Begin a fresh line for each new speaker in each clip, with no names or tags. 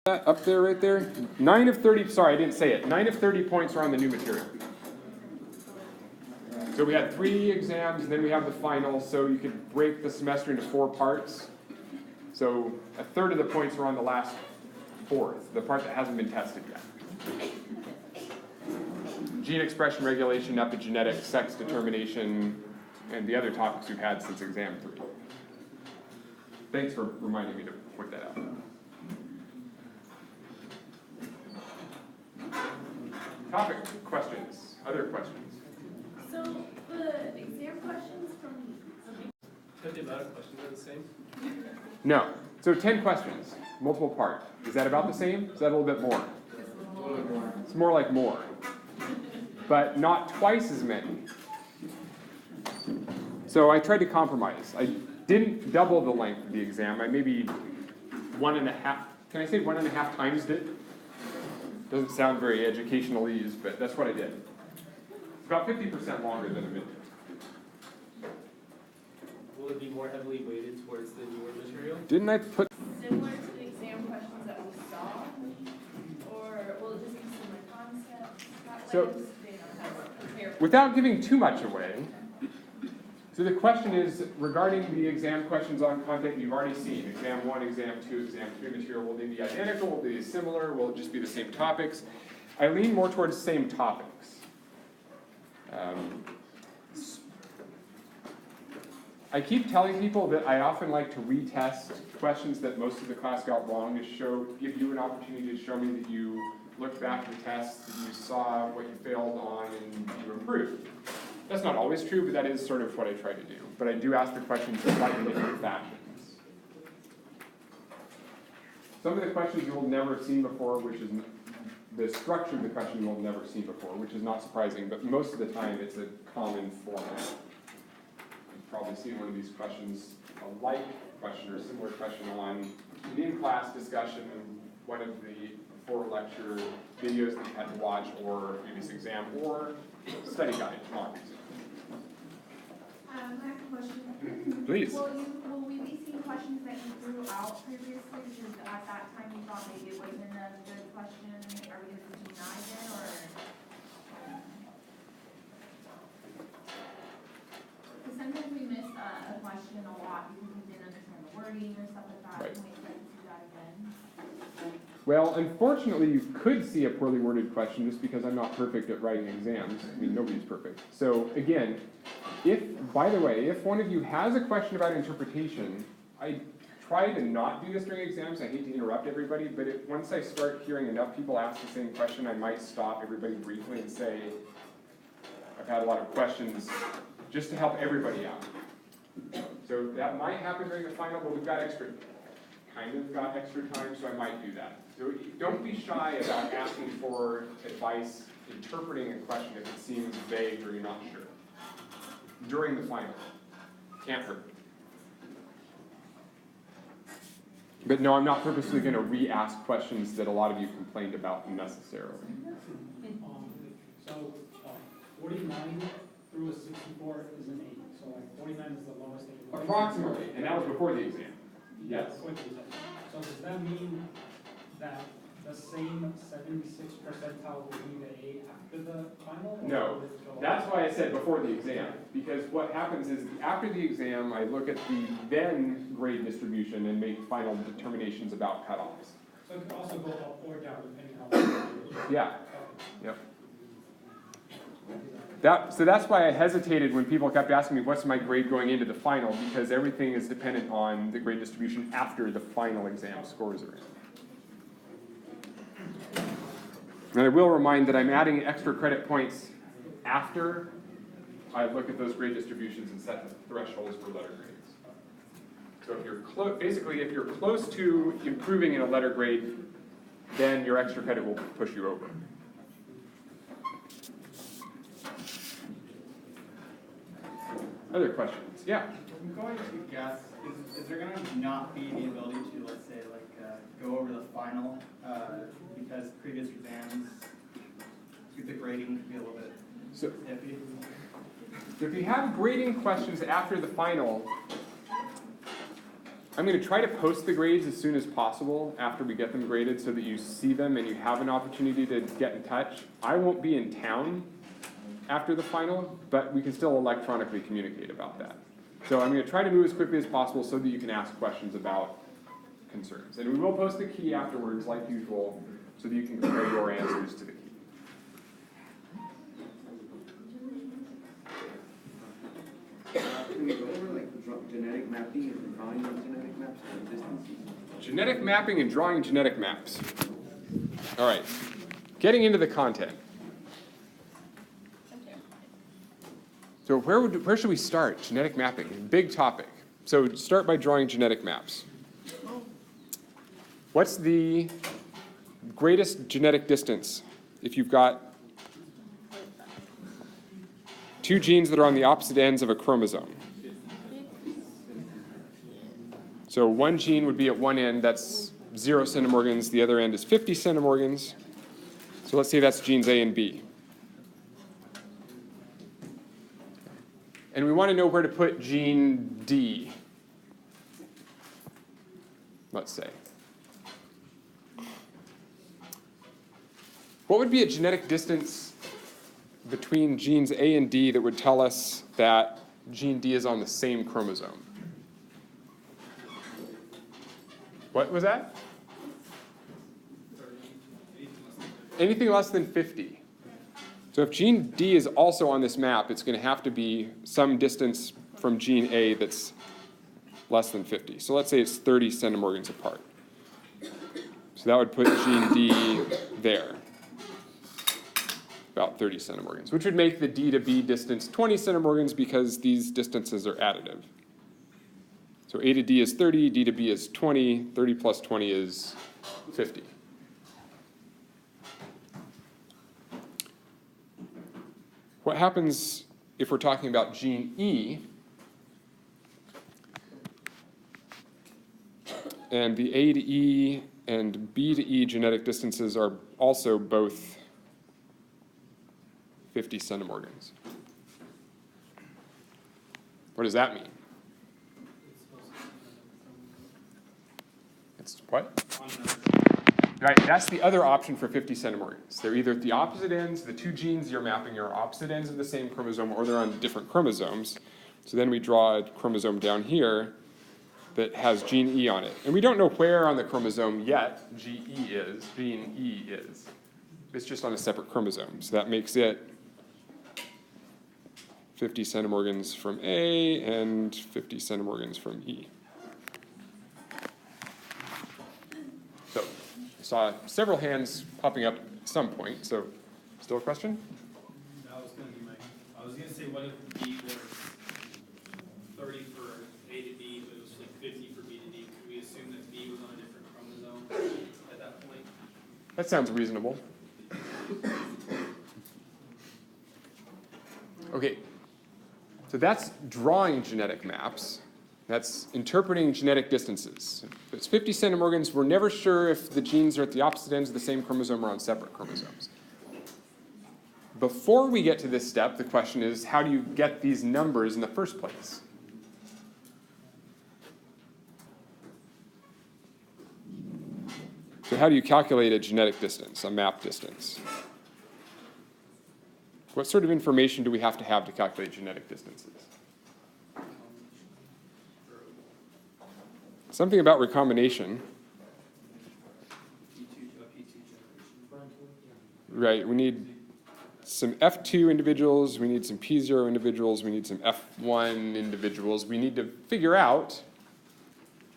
Up there, right there. 9 of 30, sorry, I didn't say it. 9 of 30 points are on the new material. So we had 3 exams, and then we have the final, so you could break the semester into 4 parts. So a third of the points are on the last fourth, the part that hasn't been tested yet. Gene expression regulation, epigenetics, sex determination, and the other topics we've had since exam 3. Thanks for reminding me to point that out. Topic questions, other questions?
So the exam questions from...
But the amount of questions are the same?
No. So 10 questions, multiple part. Is that about the same? Is that a little bit more? It's more like more. But not twice as many. So I tried to compromise. I didn't double the length of the exam. I maybe 1.5, can I say 1.5 times it? Doesn't sound very educationalese, but that's what I did. It's about 50% longer than a midterm.
Will it be more heavily weighted towards the newer material?
Didn't I put...
Similar to the exam questions that we saw? Or will it just be similar concepts?
So, without giving too much away, so the question is, regarding the exam questions on content you've already seen, exam 1, exam 2, exam 3 material, will they be identical, will they be similar, will it just be the same topics? I lean more towards same topics. I keep telling people that I often like to retest questions that most of the class got wrong to give you an opportunity to show me that you looked back at the test, that you saw what you failed on, and you improved. That's not always true, but that is sort of what I try to do. But I do ask the questions in slightly different fashions. Some of the questions you will never have seen before, which is the structure of the question you will never have seen before, which is not surprising, but most of the time it's a common format. You've probably seen one of these questions, a like question or similar question on an in-class discussion, one of the 4 lecture videos that you had to watch, or previous exam, or study guide, mock exam.
I have a question.
Please.
Will we be seeing questions that you threw out previously, because at that time you thought maybe it wasn't a good question? Are we going to deny it, or? Because sometimes we miss a question a lot because we didn't understand the wording or stuff like that.
Right.
Can we expect to do that again?
Well, unfortunately, you could see a poorly worded question just because I'm not perfect at writing exams. I mean, nobody's perfect. So again, by the way, if one of you has a question about interpretation, I try to not do this during exams. I hate to interrupt everybody, but once I start hearing enough people ask the same question, I might stop everybody briefly and say, I've had a lot of questions, just to help everybody out. So that might happen during the final, but we've got extra time, so I might do that. So don't be shy about asking for advice interpreting a question if it seems vague or you're not sure. During the final. Can't hurt. But no, I'm not purposely going to re-ask questions that a lot of you complained about unnecessarily.
So 49 through a 64 is an 8. So like 49 is the lowest 8.
Approximately, and that was before the exam. Yes.
So does that mean that the same 76 percentile will be the 8 after the final?
No, that's why I said before the exam, because what happens is after the exam, I look at the then grade distribution and make final determinations about cutoffs.
So it could also go up or down depending on how.
Yeah. Yep. So that's why I hesitated when people kept asking me, what's my grade going into the final, because everything is dependent on the grade distribution after the final exam scores are in. And I will remind that I'm adding extra credit points after I look at those grade distributions and set the thresholds for letter grades. So if you're basically, if you're close to improving in a letter grade, then your extra credit will push you over. Other questions? Yeah?
I'm going to guess, is there going to not be the ability to, let's say, go over the final, because previous exams, the grading could be a little bit iffy? If
you have grading questions after the final, I'm going to try to post the grades as soon as possible after we get them graded so that you see them and you have an opportunity to get in touch. I won't be in town after the final, but we can still electronically communicate about that. So I'm going to try to move as quickly as possible so that you can ask questions about concerns. And we will post the key afterwards, like usual, so that you can compare your answers to the key.
Can we go over like genetic mapping and drawing of genetic maps and distances?
Genetic mapping and drawing genetic maps. All right, getting into the content. So where should we start? Genetic mapping, big topic. So start by drawing genetic maps. What's the greatest genetic distance if you've got two genes that are on the opposite ends of a chromosome? So one gene would be at one end, that's 0 centimorgans, the other end is 50 centimorgans. So let's say that's genes A and B. And we want to know where to put gene D, let's say. What would be a genetic distance between genes A and D that would tell us that gene D is on the same chromosome? What was that? Anything less than 50. So if gene D is also on this map, it's going to have to be some distance from gene A that's less than 50. So let's say it's 30 centimorgans apart. So that would put gene D there, about 30 centimorgans, which would make the D to B distance 20 centimorgans because these distances are additive. So A to D is 30, D to B is 20, 30 plus 20 is 50. What happens if we're talking about gene E, and the A to E and B to E genetic distances are also both 50 centimorgans? What does that mean? It's what? Right, that's the other option for 50 centimorgans. They're either at the opposite ends, the two genes you're mapping are opposite ends of the same chromosome, or they're on different chromosomes. So then we draw a chromosome down here that has gene E on it. And we don't know where on the chromosome yet gene E is. It's just on a separate chromosome. So that makes it 50 centimorgans from A and 50 centimorgans from E. So I saw several hands popping up at some point. So still a question?
That was gonna be I was gonna say, what if B was 30 for A to D, but it was like 50 for B to D? Could we assume that B was on a different chromosome at that point?
That sounds reasonable. Okay, so that's drawing genetic maps. That's interpreting genetic distances. If it's 50 centimorgans, we're never sure if the genes are at the opposite ends of the same chromosome or on separate chromosomes. Before we get to this step, the question is, how do you get these numbers in the first place? So how do you calculate a genetic distance, a map distance? What sort of information do we have to calculate genetic distances? Something about recombination. Right, we need some F2 individuals, we need some P0 individuals, we need some F1 individuals. We need to figure out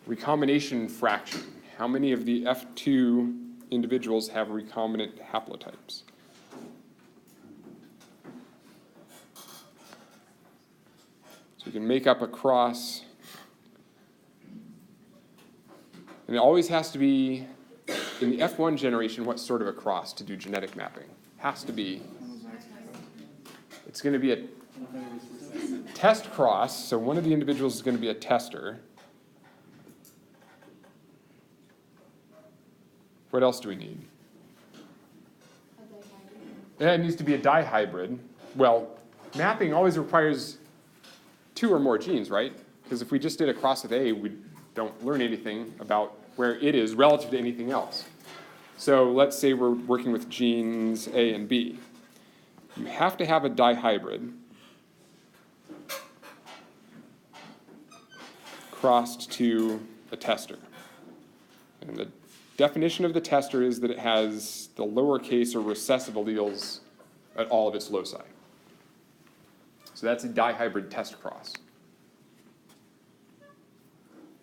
recombination fraction. How many of the F2 individuals have recombinant haplotypes? So we can make up a cross. And it always has to be, in the F1 generation, what sort of a cross to do genetic mapping? Has to be, it's going to be a test cross, so one of the individuals is going to be a tester. What else do we need? It needs to be a dihybrid. Well, mapping always requires 2 or more genes, right? Because if we just did a cross with A, we'd don't learn anything about where it is relative to anything else. So let's say we're working with genes A and B. You have to have a dihybrid crossed to a tester. And the definition of the tester is that it has the lowercase or recessive alleles at all of its loci. So that's a dihybrid test cross.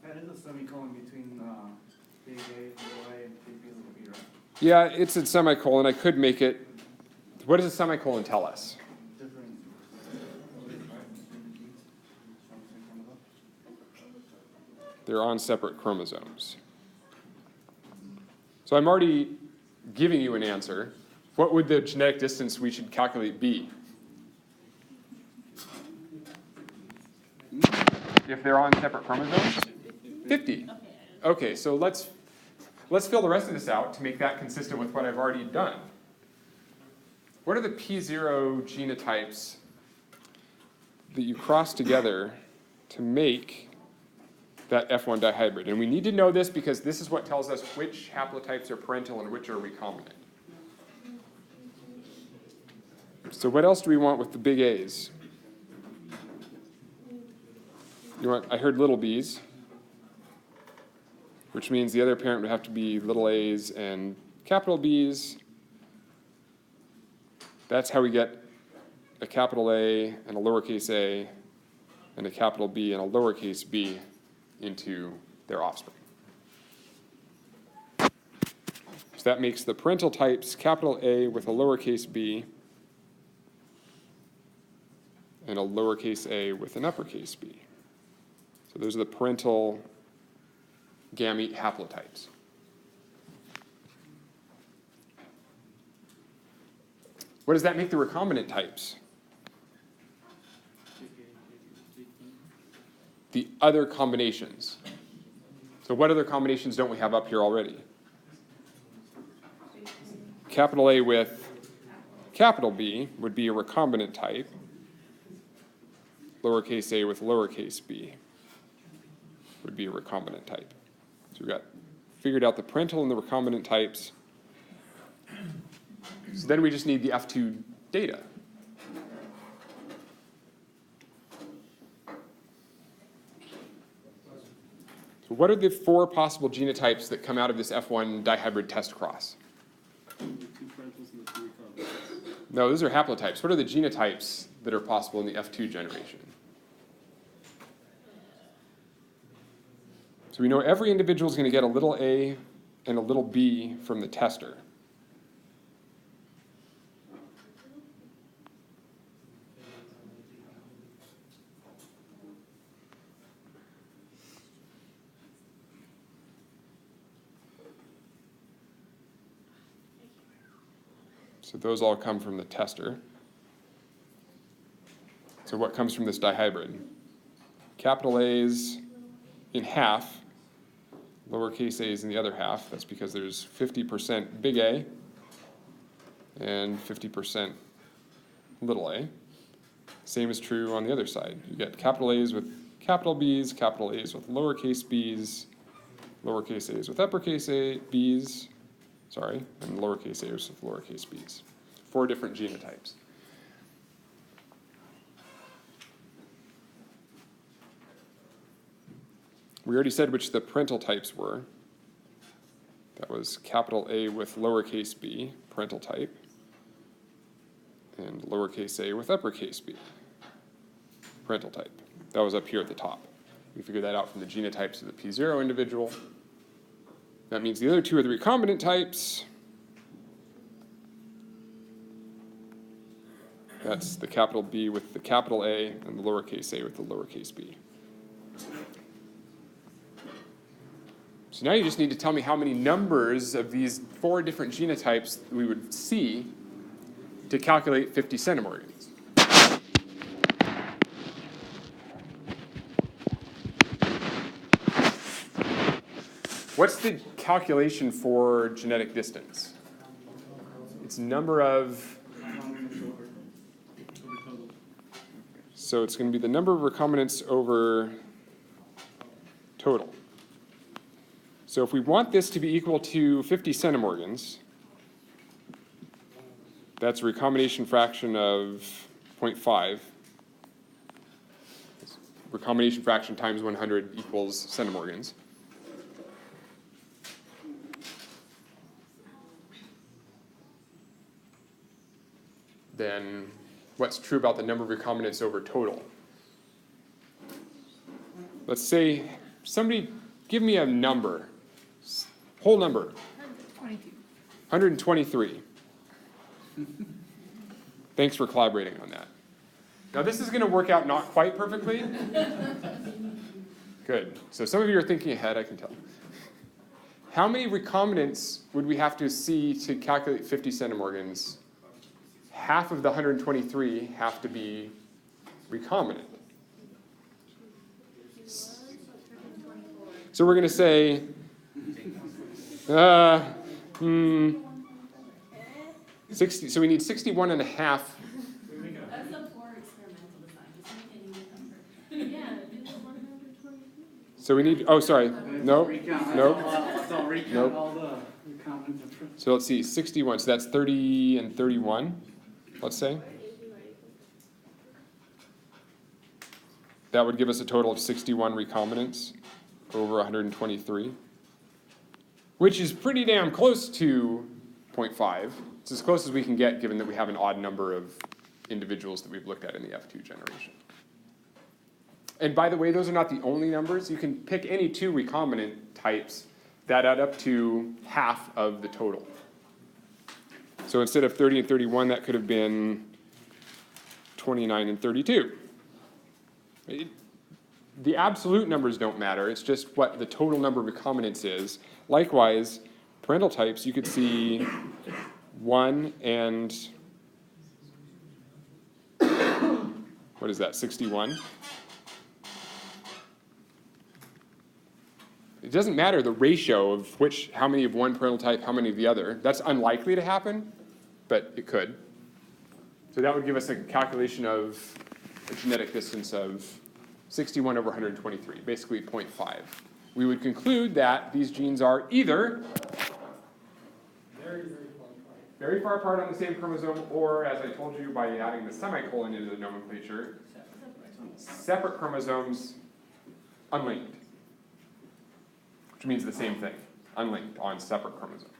That is a semicolon between big A, little a, and big B, little b, right?
Yeah, it's a semicolon. I could make it. What does a semicolon tell us?
Different.
They're on separate chromosomes. So I'm already giving you an answer. What would the genetic distance we should calculate be? If they're on separate chromosomes? 50. Okay, so let's fill the rest of this out to make that consistent with what I've already done. What are the P0 genotypes that you cross together to make that F1 dihybrid? And we need to know this because this is what tells us which haplotypes are parental and which are recombinant. So what else do we want with the big A's? I heard little b's, which means the other parent would have to be little a's and capital B's. That's how we get a capital A and a lowercase a and a capital B and a lowercase b into their offspring. So that makes the parental types capital A with a lowercase b and a lowercase a with an uppercase b. So those are the parental gamete haplotypes. What does that make the recombinant types? The other combinations. So what other combinations don't we have up here already? Capital A with capital B would be a recombinant type. Lowercase a with lowercase b would be a recombinant type. So we've got figured out the parental and the recombinant types. So then we just need the F2 data. So what are the 4 possible genotypes that come out of this F1 dihybrid test cross? No, those are haplotypes. What are the genotypes that are possible in the F2 generation? So we know every individual is going to get a little a and a little b from the tester. So those all come from the tester. So what comes from this dihybrid? Capital A's in half, lowercase a's in the other half. That's because there's 50% big A and 50% little a. Same is true on the other side. You get capital A's with capital B's, capital A's with lowercase b's, lowercase a's with uppercase b's, and lowercase a's with lowercase b's. 4 different genotypes. We already said which the parental types were. That was capital A with lowercase b, parental type, and lowercase a with uppercase b, parental type. That was up here at the top. We figured that out from the genotypes of the P0 individual. That means the other 2 are the recombinant types. That's the capital B with the capital A and the lowercase a with the lowercase b. So now you just need to tell me how many numbers of these 4 different genotypes we would see to calculate 50 centimorgans. What's the calculation for genetic distance? It's number of... So it's going to be the number of recombinants over total. So if we want this to be equal to 50 centimorgans, that's a recombination fraction of 0.5. Recombination fraction times 100 equals centimorgans. Then what's true about the number of recombinants over total? Let's say somebody give me a number, whole number. 123. Thanks for collaborating on that. Now this is going to work out not quite perfectly. Good. So some of you are thinking ahead, I can tell. How many recombinants would we have to see to calculate 50 centimorgans? Half of the 123 have to be recombinant. So we're going to say, 60, so we need 61 and a half.
That's a poor experimental design, just make any number. Yeah, do the 123.
So we need, oh, sorry, nope, nope.
Let's all recount
Nope.
all the recombinants and trips.
So let's see, 61, so that's 30 and 31, let's say. That would give us a total of 61 recombinants over 123, which is pretty damn close to 0.5. It's as close as we can get given that we have an odd number of individuals that we've looked at in the F2 generation. And by the way, those are not the only numbers. You can pick any two recombinant types that add up to half of the total. So instead of 30 and 31, that could have been 29 and 32. The absolute numbers don't matter. It's just what the total number of recombinants is. Likewise, parental types, you could see 1 and, what is that, 61? It doesn't matter the ratio of how many of one parental type, how many of the other. That's unlikely to happen, but it could. So that would give us a calculation of a genetic distance of 61 over 123, basically 0.5. We would conclude that these genes are either very far apart on the same chromosome, or, as I told you by adding the semicolon into the nomenclature, separate chromosomes unlinked, which means the same thing, unlinked on separate chromosomes.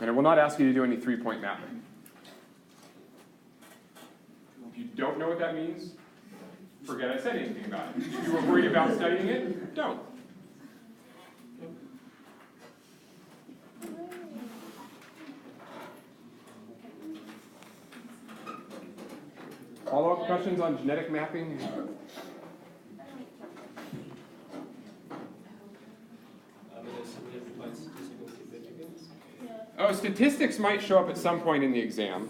And I will not ask you to do any three-point mapping. If you don't know what that means, forget I said anything about it. If you were worried about studying it, don't. Follow-up questions on genetic mapping? Oh, statistics might show up at some point in the exam.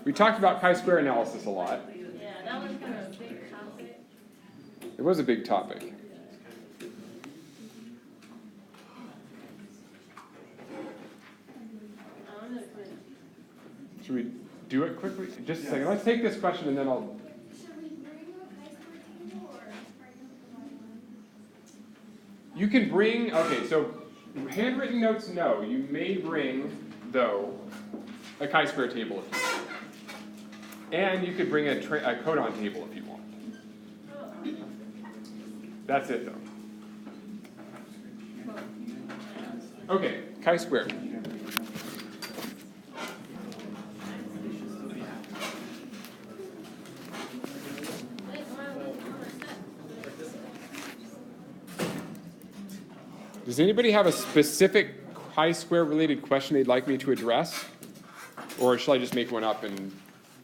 We talked about chi-square analysis a lot.
Yeah, that was kind of a big topic.
It was a big topic. Should we do it quickly? Just a second. Let's take this question and then I'll...
Should we bring a chi-square table or
You can bring, okay, so handwritten notes, no. You may bring, though, a chi-square table if you want. And you could bring a codon table if you want. That's it, though. Okay, chi-square. Does anybody have a specific chi-square related question they'd like me to address? Or shall I just make one up and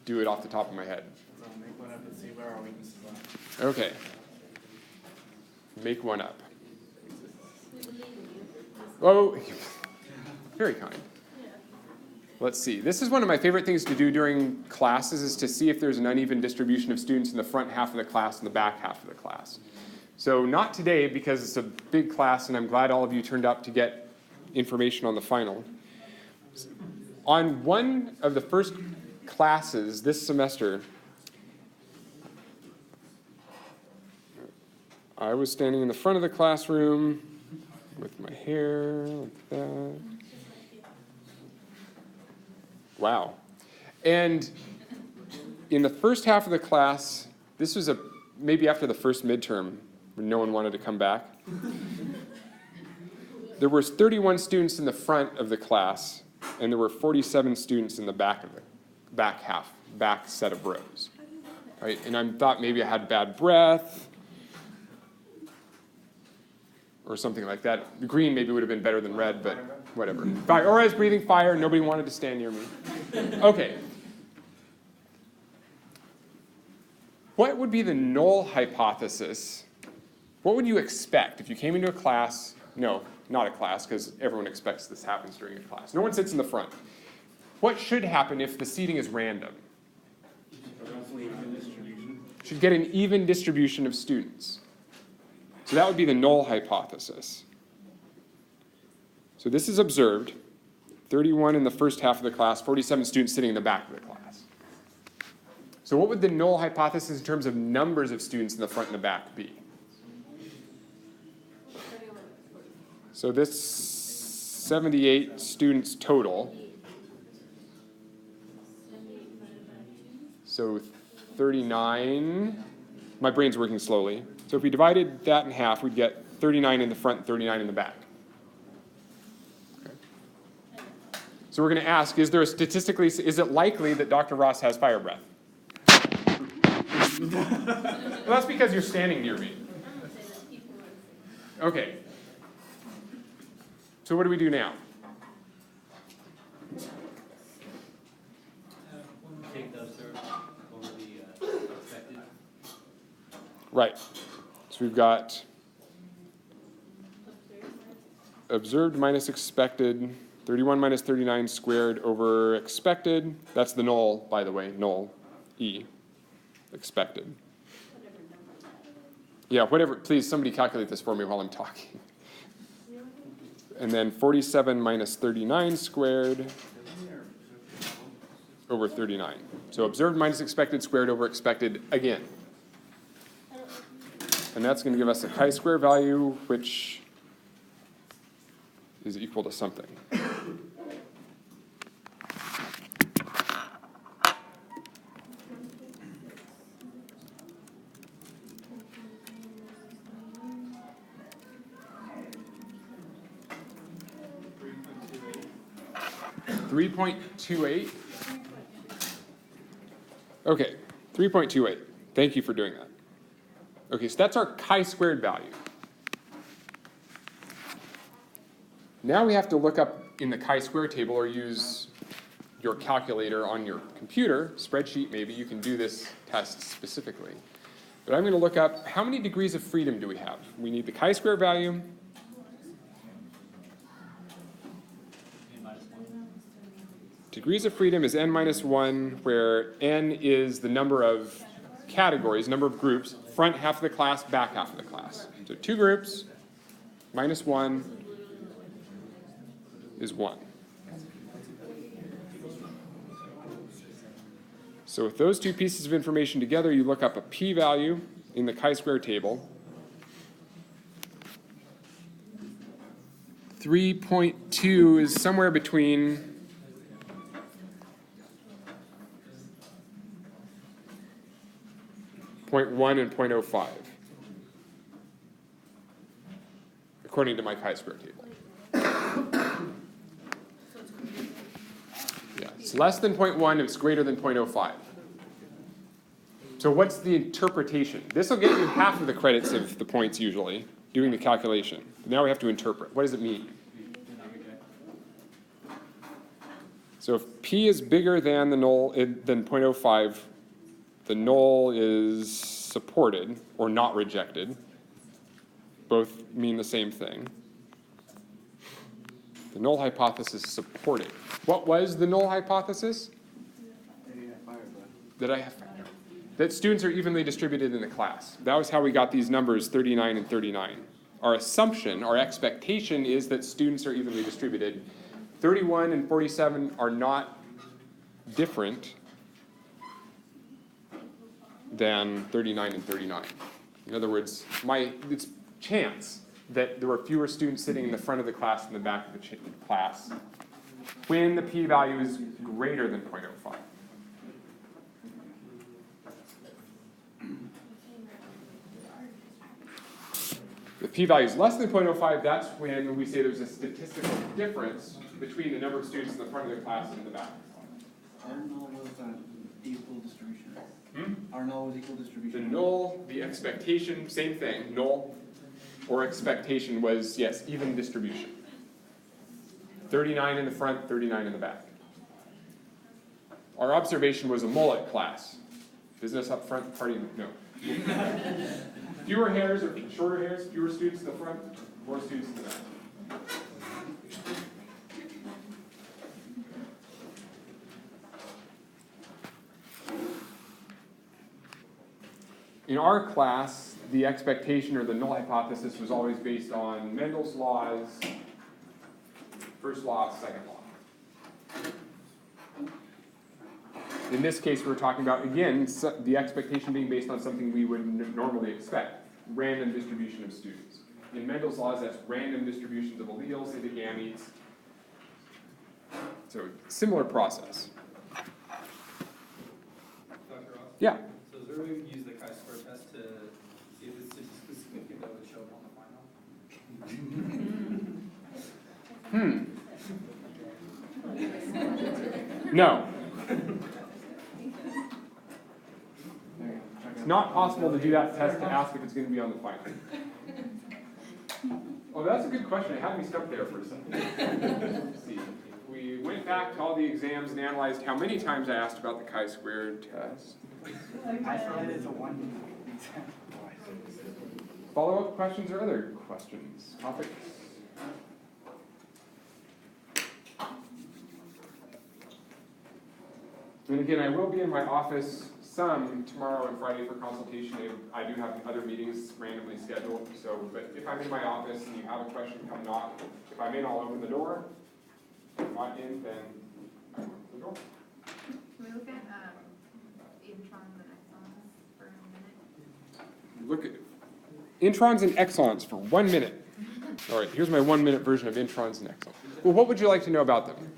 do it off the top of my head?
So make one up and see where our weaknesses are.
Okay. Make one up. Oh, very kind. Let's see. This is one of my favorite things to do during classes, is to see if there's an uneven distribution of students in the front half of the class and the back half of the class. So not today, because it's a big class and I'm glad all of you turned up to get information on the final. on one of the first classes this semester, I was standing in the front of the classroom with my hair like that. Wow. And in the first half of the class, this was maybe after the first midterm when no one wanted to come back. There were 31 students in the front of the class, and there were 47 students in the back of the back set of rows. Right? And I thought maybe I had bad breath or something like that. Green maybe would have been better than red, but whatever. Or I was breathing fire, nobody wanted to stand near me. Okay. What would be the null hypothesis? What would you expect if you came into a class? No, not a class, because everyone expects this happens during a class. No one sits in the front. What should happen if the seating is random? Should get an even distribution of students. So that would be the null hypothesis. So this is observed. 31 in the first half of the class, 47 students sitting in the back of the class. So what would the null hypothesis in terms of numbers of students in the front and the back be? So this 78 students total. So 39, my brain's working slowly. So if we divided that in half, we'd get 39 in the front, 39 in the back. Okay. So we're going to ask, is it likely that Dr. Ross has fire breath? Well, that's because you're standing near me. Okay. So what do we do now?
Take the observed over the expected.
Right. So we've got observed minus expected, 31 minus 39 squared over expected. That's the null, by the way, null, E, expected. Yeah, whatever, please somebody calculate this for me while I'm talking. And then 47 minus 39 squared over 39. So observed minus expected squared over expected again. And that's going to give us a chi-square value, which is equal to something. .28. Okay, 3.28. Thank you for doing that. Okay, so that's our chi-squared value. Now we have to look up in the chi-square table or use your calculator on your computer, spreadsheet maybe, you can do this test specifically. But I'm going to look up how many degrees of freedom do we have? We need the chi-square value. Degrees of freedom is n minus 1, where n is the number of categories, number of groups, front half of the class, back half of the class. So 2 groups minus 1 is 1. So with those two pieces of information together, you look up a p-value in the chi-square table. 3.2 is somewhere between 0.1 and 0.05, according to my chi-square table. Yeah, it's less than 0.1 and it's greater than 0.05. So what's the interpretation? This will get you half of the credits of the points usually, doing the calculation. But now we have to interpret. What does it mean? So if p is bigger than the null, than 0.05, the null is supported or not rejected. Both mean the same thing. The null hypothesis is supported. What was the null hypothesis? That students are evenly distributed in the class. That was how we got these numbers 39 and 39. Our assumption, our expectation is that students are evenly distributed. 31 and 47 are not different than 39 and 39. In other words, it's chance that there were fewer students sitting in the front of the class than the back of the class when the p-value is greater than 0.05. The p-value is less than 0.05, that's when we say there's a statistical difference between the number of students in the front of the class and in the back.
Our null was an equal distribution.
Hmm?
Our null was equal
The
distribution.
null, the expectation, same thing, null or expectation was, yes, even distribution. 39 in the front, 39 in the back. Our observation was a mullet class. Business up front, party, no. Fewer hairs or shorter hairs, fewer students in the front, more students in the back. In our class, the expectation or the null hypothesis was always based on Mendel's laws, first law, second law. In this case, we're talking about, again, the expectation being based on something we would normally expect, random distribution of students. In Mendel's laws, that's random distributions of alleles into gametes. So, similar process.
Dr. Ross?
Yeah.
So is there a way we can use the chi-square test to see if it's statistically significant that would show up on the final?
No. It's not possible to do that test to ask if it's going to be on the final. Oh, that's a good question. It had me stuck there for a second. Let's see. We went back to all the exams and analyzed how many times I asked about the chi-squared test.
Isolated to one.
Follow-up questions or other questions? Topics? And again, I will be in my office some tomorrow and Friday for consultation. I do have other meetings randomly scheduled, so, but if I'm in my office and you have a question, come knock. If I'm in, I'll open the door. If I'm not in, then I open the door.
Can we look at, introns and exons for a minute?
Look at introns and exons for 1 minute. All right, here's my 1 minute version of introns and exons. Well, what would you like to know about them?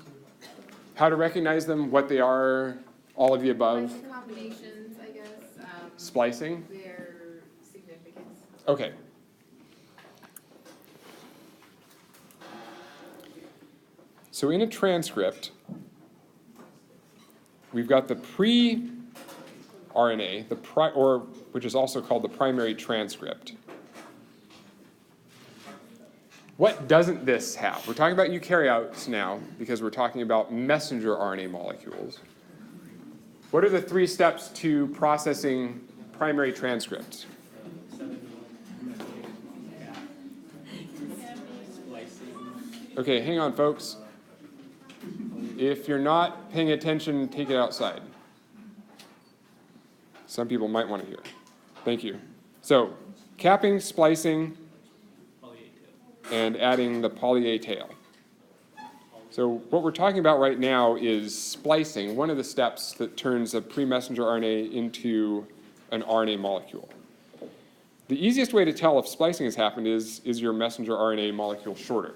How to recognize them, what they are, all of the above.
Like combinations, I guess.
Splicing.
Their significance.
Okay. So in a transcript, we've got the pre-RNA, which is also called the primary transcript. What doesn't this have? We're talking about eukaryotes now because we're talking about messenger RNA molecules. What are the 3 steps to processing primary transcripts? Okay, hang on, folks. If you're not paying attention, take it outside. Some people might want to hear. Thank you. So, capping, splicing, and adding the poly-A tail. So what we're talking about right now is splicing, one of the steps that turns a pre-messenger RNA into an RNA molecule. The easiest way to tell if splicing has happened is your messenger RNA molecule shorter,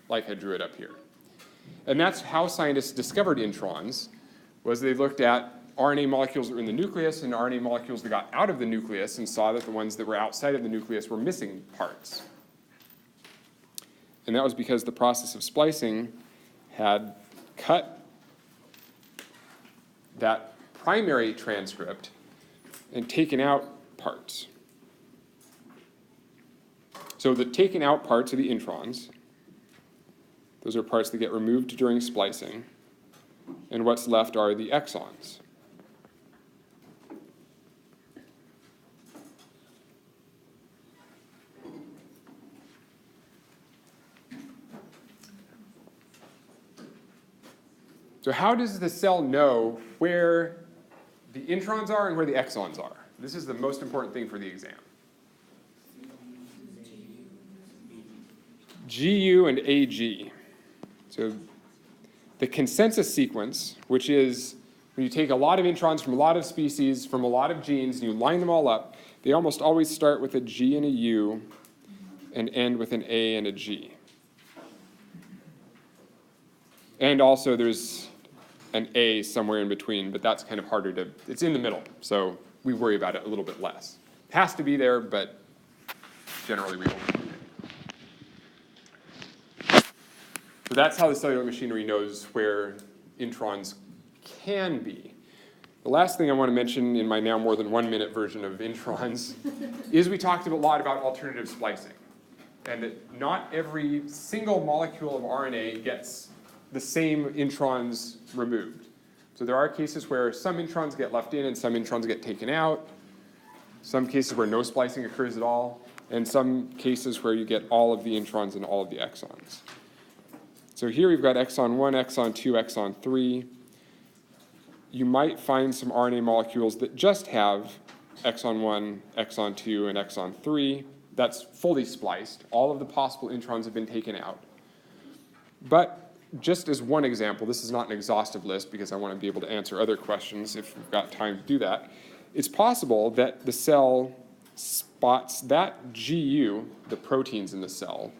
like I drew it up here. And that's how scientists discovered introns, was they looked at RNA molecules that were in the nucleus and RNA molecules that got out of the nucleus and saw that the ones that were outside of the nucleus were missing parts. And that was because the process of splicing had cut that primary transcript and taken out parts. So the taken out parts are the introns. Those are parts that get removed during splicing. And what's left are the exons. So how does the cell know where the introns are and where the exons are? This is the most important thing for the exam. GU and AG. So So the consensus sequence, which is when you take a lot of introns from a lot of species, from a lot of genes, and you line them all up, they almost always start with a G and a U and end with an A and a G. And also there's an A somewhere in between, but that's kind of harder to, it's in the middle, so we worry about it a little bit less. It has to be there, but generally we won't. So that's how the cellular machinery knows where introns can be. The last thing I want to mention in my now more than 1 minute version of introns is we talked a lot about alternative splicing, and that not every single molecule of RNA gets the same introns removed. So there are cases where some introns get left in and some introns get taken out, some cases where no splicing occurs at all, and some cases where you get all of the introns and all of the exons. So here we've got exon 1, exon 2, exon 3. You might find some RNA molecules that just have exon 1, exon 2, and exon 3. That's fully spliced. All of the possible introns have been taken out. But just as one example, this is not an exhaustive list because I want to be able to answer other questions if we've got time to do that. It's possible that the cell spots that GU, the proteins in the cell,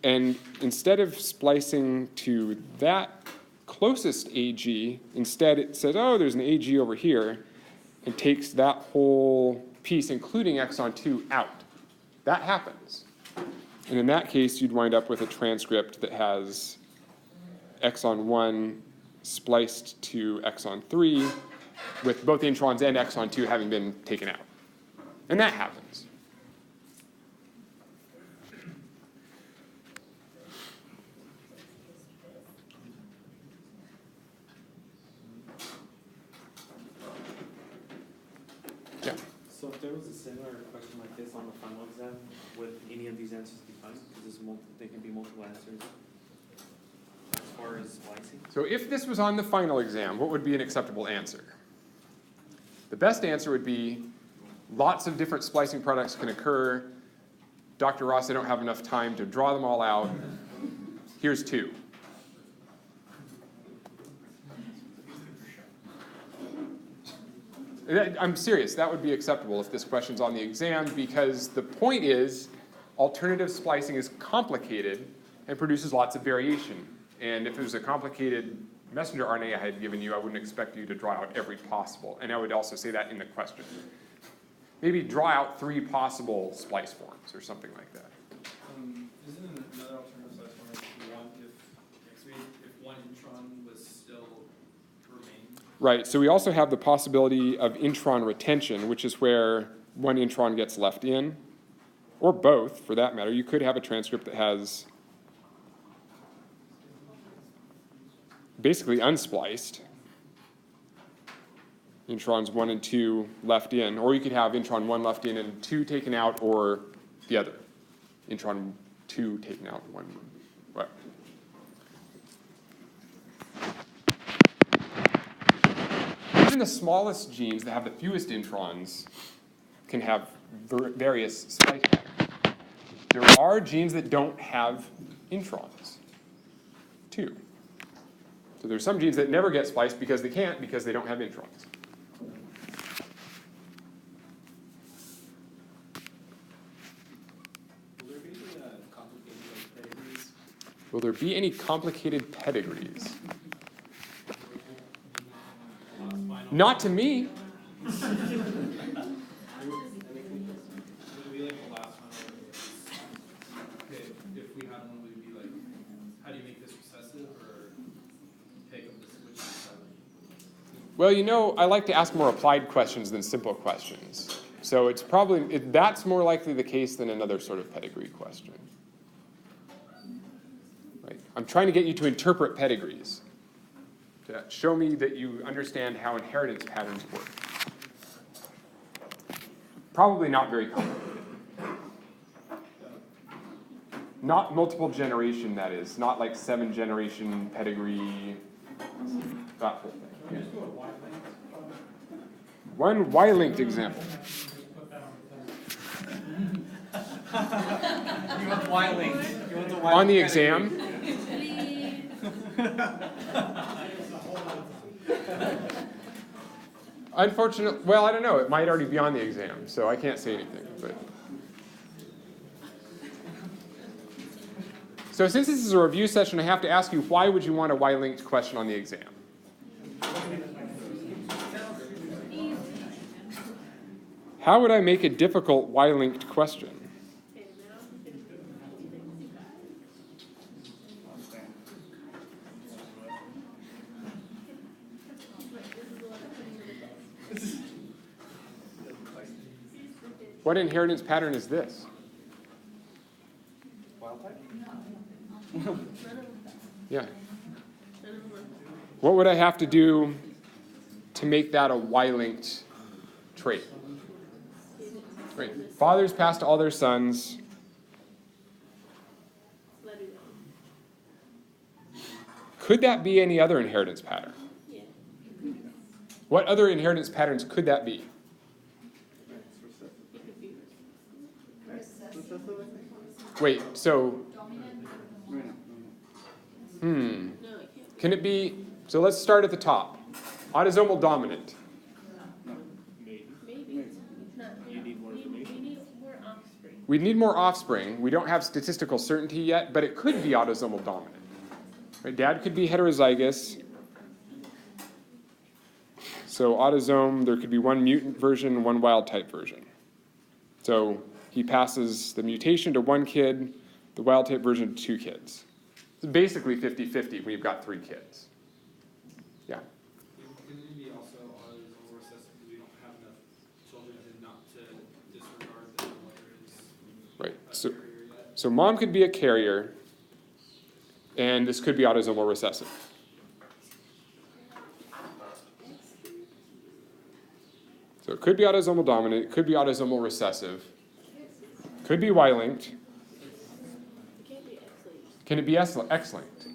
and instead of splicing to that closest AG, instead it says, oh, there's an AG over here, and takes that whole piece, including exon 2, out. That happens. And in that case, you'd wind up with a transcript that has exon 1 spliced to exon 3, with both introns and exon 2 having been taken out. And that happens. Yeah.
So if there was a similar question like this on the final exam, would any of these answers be fine? Because they can be multiple answers as far as splicing.
So if this was on the final exam, what would be an acceptable answer? The best answer would be lots of different splicing products can occur. Dr. Ross, I don't have enough time to draw them all out. Here's 2. I'm serious, that would be acceptable if this question's on the exam, because the point is alternative splicing is complicated and produces lots of variation. And if it was a complicated messenger RNA I had given you, I wouldn't expect you to draw out every possible. And I would also say that in the question. Maybe draw out 3 possible splice forms or something like that.
Isn't another alternative splice form if one intron was still remained?
Right, so we also have the possibility of intron retention, which is where one intron gets left in, or both for that matter. You could have a transcript that has basically unspliced introns 1 and 2 left in, or you could have intron 1 left in and 2 taken out, or the other, intron 2 taken out, 1. What? Even the smallest genes that have the fewest introns can have various splice patterns. There are genes that don't have introns, too. So there's some genes that never get spliced because they can't, because they don't have introns. Will there be any complicated pedigrees? Not to me.
Would it be like the last one? Okay, if we had one, we'd be like, how do you make this recessive, or pick up the switch to 7?
Well, you know, I like to ask more applied questions than simple questions. So it's probably, that's more likely the case than another sort of pedigree question. Right? I'm trying to get you to interpret pedigrees. To show me that you understand how inheritance patterns work. Probably not very complicated. Not multiple generation, that is. Not like 7-generation pedigree, that whole thing. Yeah. One Y-linked example.
You want Y-linked. You want the Y-linked
On the
pedigree.
exam, Unfortunately, well, I don't know. It might already be on the exam, so I can't say anything. But so since this is a review session, I have to ask you, why would you want a Y-linked question on the exam? How would I make a difficult Y-linked question? What inheritance pattern is this?
Wild type?
Yeah. What would I have to do to make that a Y-linked trait? Right. Fathers pass to all their sons. Could that be any other inheritance pattern? What other inheritance patterns could that be? Wait, so, can it be, so let's start at the top. Autosomal dominant. We'd need more offspring. We don't have statistical certainty yet, but it could be autosomal dominant. Right? Dad could be heterozygous. So autosome, there could be one mutant version and one wild type version. So he passes the mutation to one kid, the wild type version to two kids. It's basically 50-50 when you've got 3 kids. Yeah.
Couldn't it be also autosomal recessive because we don't have enough children and not to disregard that the mother is
Right.
a
So,
carrier yet?
so mom could be a carrier, and this could be autosomal recessive. So it could be autosomal dominant, it could be autosomal recessive, could be Y-linked. Can it be X-linked?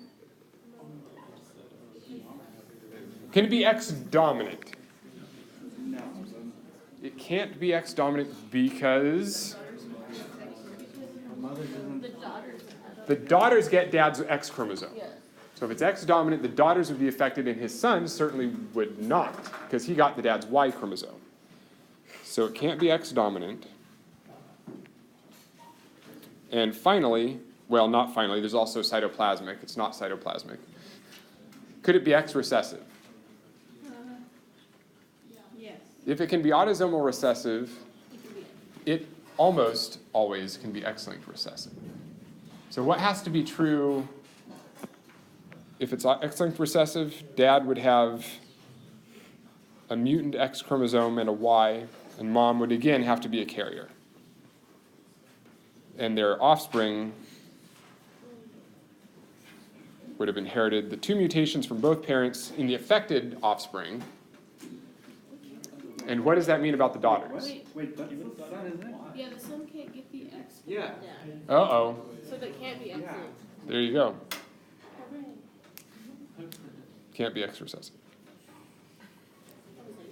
Can it be X-dominant?
No.
It can't be X-dominant because the daughters get dad's X chromosome. So if it's X-dominant, the daughters would be affected, and his sons certainly would not, because he got the dad's Y chromosome. So it can't be X-dominant. And finally, well, not finally, there's also cytoplasmic. It's not cytoplasmic. Could it be X-recessive?
Yes.
If it can be autosomal recessive, it almost always can be X-linked recessive. So what has to be true if it's X-linked recessive? Dad would have a mutant X chromosome and a Y, and mom would again have to be a carrier. And their offspring would have inherited the 2 mutations from both parents in the affected offspring. And what does that mean about the daughters?
Wait, that's the son, isn't it?
Yeah, the son can't get the X.
Yeah.
Uh-oh.
So that can't be X-linked.
There you go. Can't be X-recessive.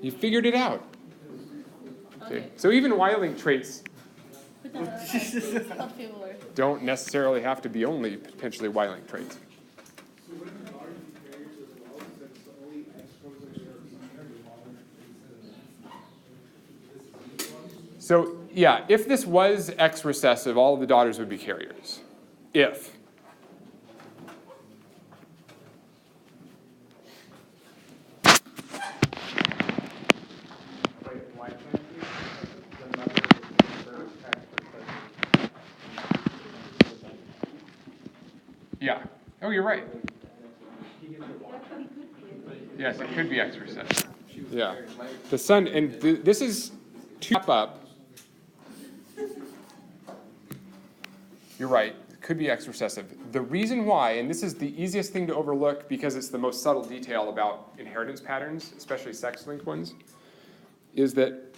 You figured it out. Okay. So even Y-linked traits don't necessarily have to be only potentially Y-linked traits. So yeah, if this was X recessive, all of the daughters would be carriers. If. Yeah. Oh, you're right. Yes, it could be X recessive. Yeah. The son, and this is to wrap up. You're right. It could be X recessive. The reason why, and this is the easiest thing to overlook because it's the most subtle detail about inheritance patterns, especially sex-linked ones, is that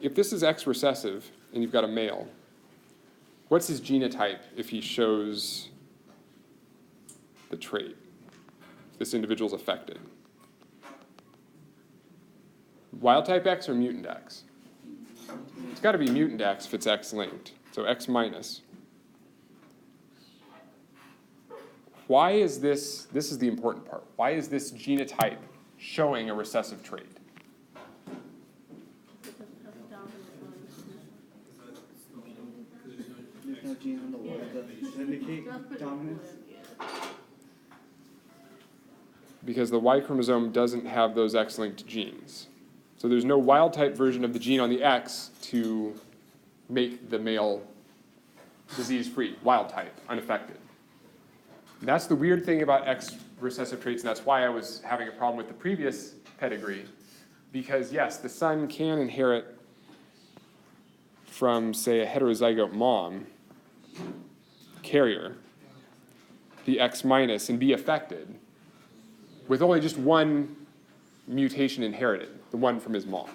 if this is X recessive and you've got a male, what's his genotype if he shows the trait? If this individual's affected. Wild type X or mutant X? It's got to be mutant X if it's X linked. So X minus. why is this is the important part, why is this genotype showing a recessive trait?
There's no gene on the Y that indicate dominance.
Because the Y chromosome doesn't have those X-linked genes. So there's no wild-type version of the gene on the X to make the male disease-free, wild-type, unaffected. That's the weird thing about X recessive traits, and that's why I was having a problem with the previous pedigree. Because yes, the son can inherit from, say, a heterozygote mom, carrier, the X minus, and be affected with only just one mutation inherited, the one from his mom.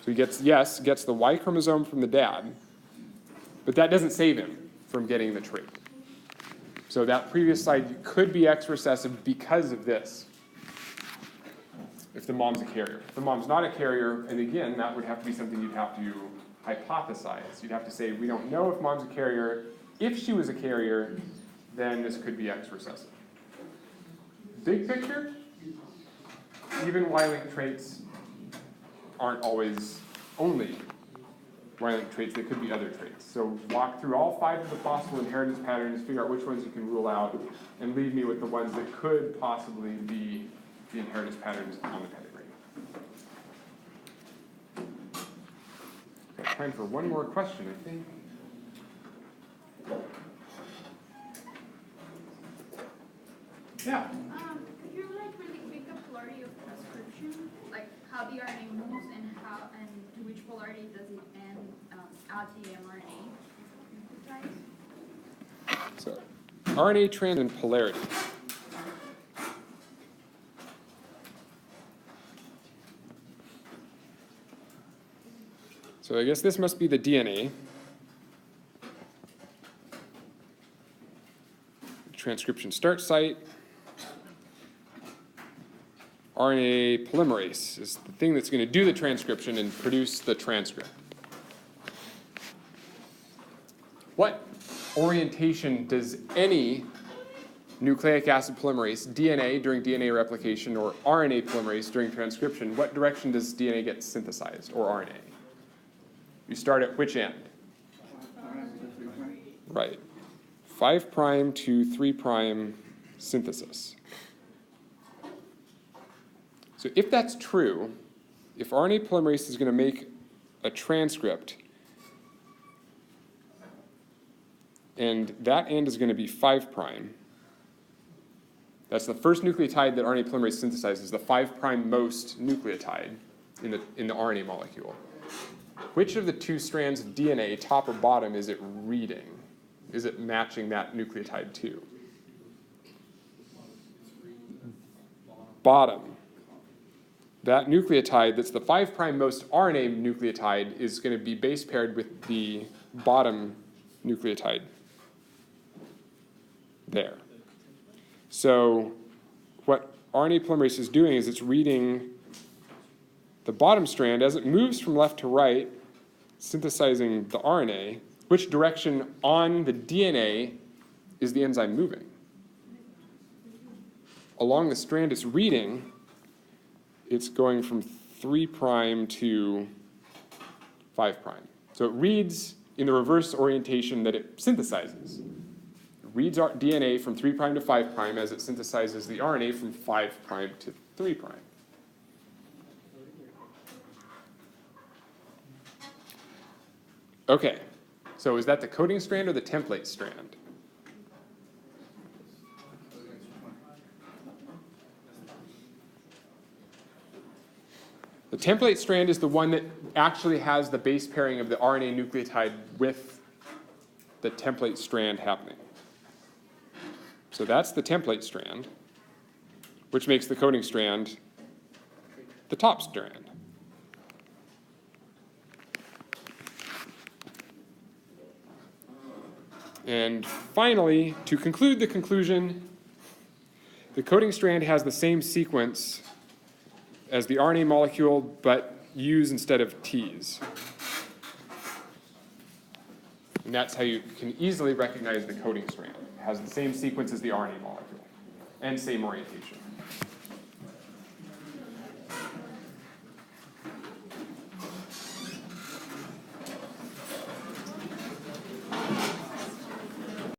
So he gets the Y chromosome from the dad, but that doesn't save him from getting the trait. So that previous slide could be X recessive because of this, if the mom's a carrier. If the mom's not a carrier, and again, that would have to be something you'd have to hypothesize. You'd have to say, we don't know if mom's a carrier. If she was a carrier, then this could be X recessive. Big picture, even Y-linked traits aren't always only Y-linked traits. They could be other traits. So walk through all 5 of the possible inheritance patterns, figure out which ones you can rule out, and leave me with the ones that could possibly be the inheritance patterns on the pedigree. Got time for one more question, I think. Yeah.
Could you really make a polarity of transcription, like how the RNA moves and to which polarity does it end at the mRNA?
So, RNA trans and polarity. So I guess this must be the DNA. Transcription start site. RNA polymerase is the thing that's going to do the transcription and produce the transcript. What orientation does any nucleic acid polymerase, DNA during DNA replication, or RNA polymerase during transcription, what direction does DNA get synthesized, or RNA? You start at which end? Right. 5' to 3' synthesis. So if that's true, if RNA polymerase is going to make a transcript, and that end is going to be 5', that's the first nucleotide that RNA polymerase synthesizes, the 5' most nucleotide in the RNA molecule. Which of the 2 strands of DNA, top or bottom, is it reading? Is it matching that nucleotide to? Bottom. That nucleotide that's the 5' most RNA nucleotide is going to be base paired with the bottom nucleotide there. So what RNA polymerase is doing is it's reading the bottom strand as it moves from left to right, synthesizing the RNA. Which direction on the DNA is the enzyme moving? Along the strand it's reading, it's going from 3' to 5'. So it reads in the reverse orientation that it synthesizes. It reads our DNA from 3' to 5' as it synthesizes the RNA from 5' to 3'. Okay, so is that the coding strand or the template strand? The template strand is the one that actually has the base pairing of the RNA nucleotide with the template strand happening. So that's the template strand, which makes the coding strand the top strand. And finally, to conclude the conclusion, the coding strand has the same sequence as the RNA molecule, but U's instead of T's. And that's how you can easily recognize the coding strand. It has the same sequence as the RNA molecule, and same orientation.